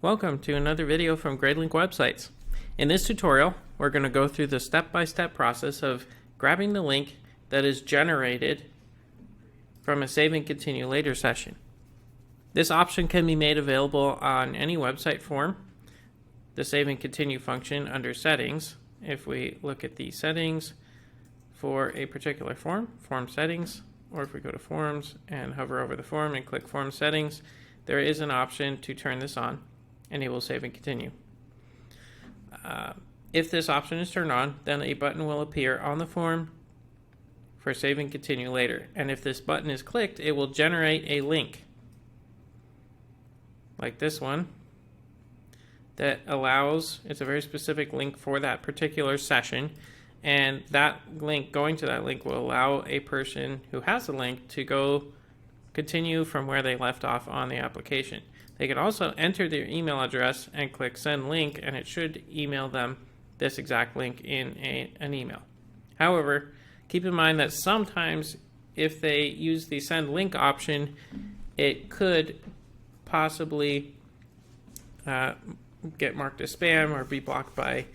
Welcome to another video from Gradelink websites. In this tutorial, we're going to go through the step-by-step process of grabbing the link that is generated from a save and continue later session. This option can be made available on any website form. The save and continue function under settings, if we look at the settings for a particular form settings, or if we go to forms and hover over the form and click form settings, there is an option to turn this on. Enable save and continue. If this option is turned on, then a button will appear on the form for save and continue later. And if this button is clicked, it will generate a link like this one that allows, it's a very specific link for that particular session, and that link, going to that link, will allow a person who has the link to go continue from where they left off on the application. They can also enter their email address and click send link, and it should email them this exact link in an email. However, keep in mind that sometimes if they use the send link option, it could possibly get marked as spam or be blocked by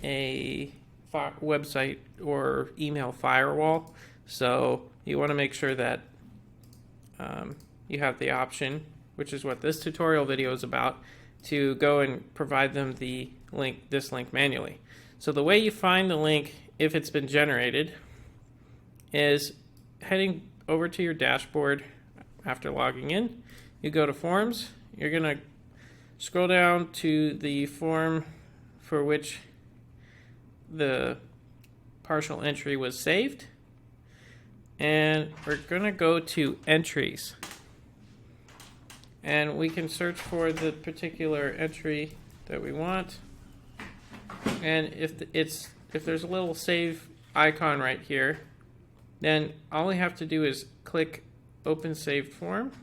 a website or email firewall. So you want to make sure that you have the option, which is what this tutorial video is about, to go and provide them the link, this link manually. So the way you find the link, if it's been generated, is heading over to your dashboard after logging in. You go to forms. You're going to scroll down to the form for which the partial entry was saved, and we're going to go to entries, and we can search for the particular entry that we want. And if there's a little save icon right here, then all we have to do is click open saved form,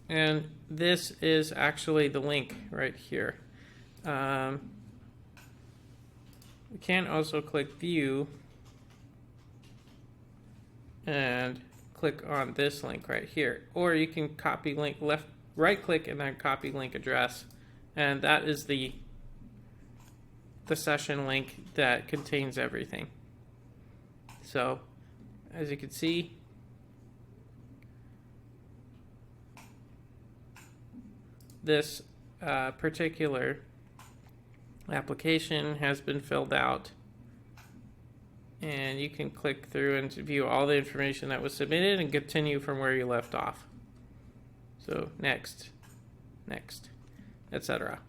and this is actually the link right here. We can also click view and click on this link right here, or you can copy link, right click and then copy link address, and that is the session link that contains everything. So as you can see, this particular application has been filled out, and you can click through and view all the information that was submitted and continue from where you left off. So next, etc.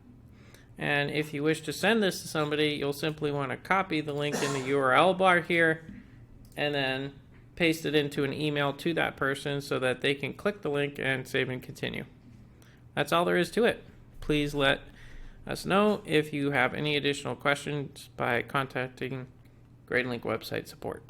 And if you wish to send this to somebody, you'll simply want to copy the link in the URL bar here and then paste it into an email to that person so that they can click the link and save and continue. That's all there is to it. Please let us know if you have any additional questions by contacting Gradelink website support.